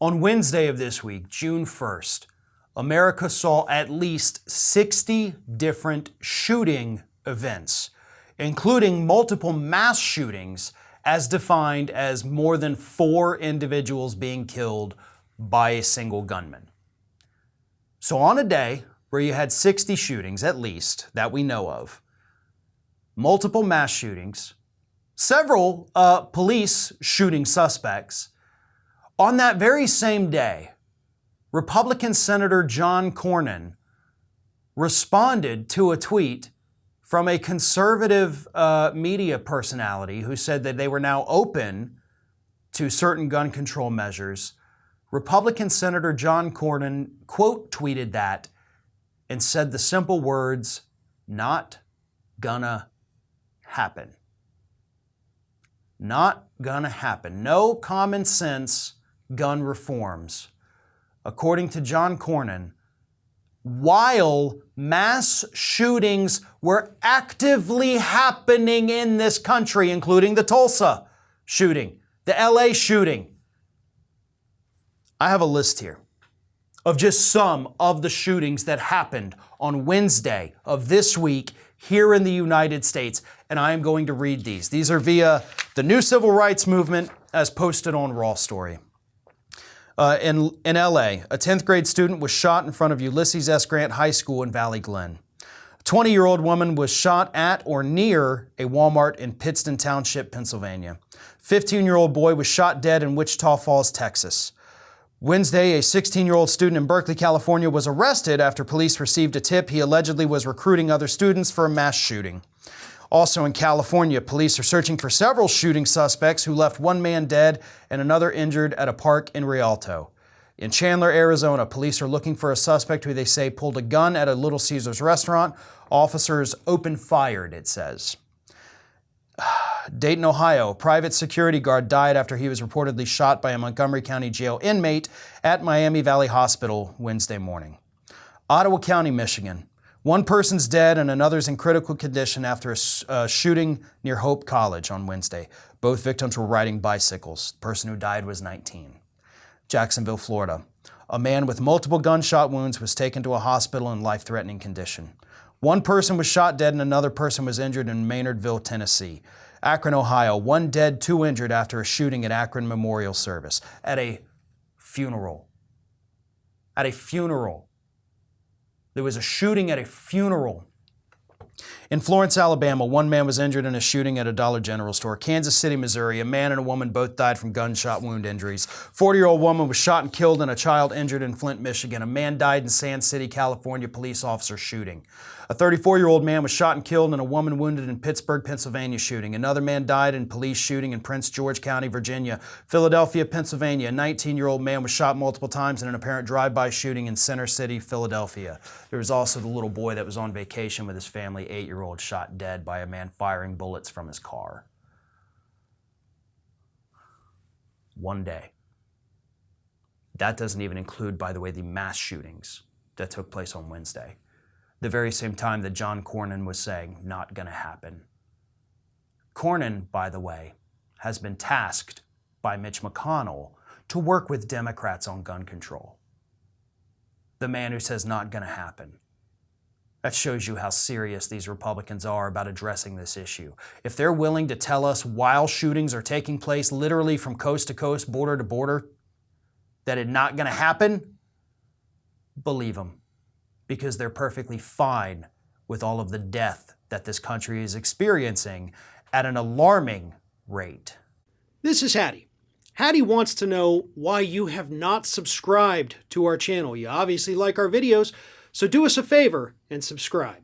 On Wednesday of this week, June 1st, America saw at least 60 different shooting events, including multiple mass shootings as defined as more than 4 individuals being killed by a single gunman. So on a day where you had 60 shootings, at least, that we know of, multiple mass shootings, several police shooting suspects, on that very same day, Republican Senator John Cornyn responded to a tweet from a conservative media personality who said that they were now open to certain gun control measures. Republican Senator John Cornyn quote tweeted that and said the simple words, "Not gonna happen." Not gonna happen. No common sense gun reforms. According to John Cornyn, while mass shootings were actively happening in this country, including the Tulsa shooting, the LA shooting. I have a list here of just some of the shootings that happened on Wednesday of this week here in the United States, and I am going to read these. These are via the New Civil Rights Movement as posted on Raw Story. In LA, a 10th grade student was shot in front of Ulysses S. Grant High School in Valley Glen. A 20-year-old woman was shot at or near a Walmart in Pittston Township, Pennsylvania. A 15-year-old boy was shot dead in Wichita Falls, Texas. Wednesday, a 16-year-old student in Berkeley, California was arrested after police received a tip he allegedly was recruiting other students for a mass shooting. Also in California, police are searching for several shooting suspects who left one man dead and another injured at a park in Rialto. In Chandler, Arizona, police are looking for a suspect who they say pulled a gun at a Little Caesars restaurant. Officers opened fire, it says. Dayton, Ohio, a private security guard died after he was reportedly shot by a Montgomery County Jail inmate at Miami Valley Hospital Wednesday morning. Ottawa County, Michigan. One person's dead and another's in critical condition after a shooting near Hope College on Wednesday. Both victims were riding bicycles. The person who died was 19. Jacksonville, Florida. A man with multiple gunshot wounds was taken to a hospital in life-threatening condition. One person was shot dead and another person was injured in Maynardville, Tennessee. Akron, Ohio. 1 dead, 2 injured after a shooting at Akron Memorial Service. At a funeral. At a funeral. There was a shooting at a funeral. In Florence, Alabama, 1 man was injured in a shooting at a Dollar General store. Kansas City, Missouri, a man and a woman both died from gunshot wound injuries. 40-year-old woman was shot and killed and a child injured in Flint, Michigan. A man died in Sand City, California, police officer shooting. A 34-year-old man was shot and killed and a woman wounded in Pittsburgh, Pennsylvania shooting. Another man died in police shooting in Prince George County, Virginia. Philadelphia, Pennsylvania, a 19-year-old man was shot multiple times in an apparent drive-by shooting in Center City, Philadelphia. There was also the little boy that was on vacation with his family, 8-year-old, shot dead by a man firing bullets from his car. One day. That doesn't even include, by the way, the mass shootings that took place on Wednesday. The very same time that John Cornyn was saying, not gonna happen. Cornyn, by the way, has been tasked by Mitch McConnell to work with Democrats on gun control. The man who says not gonna happen. That shows you how serious these Republicans are about addressing this issue. If they're willing to tell us while shootings are taking place literally from coast to coast, border to border, that it's not gonna happen, believe them. Because they're perfectly fine with all of the death that this country is experiencing at an alarming rate. This is Hattie. Hattie wants to know why you have not subscribed to our channel. You obviously like our videos, so do us a favor and subscribe.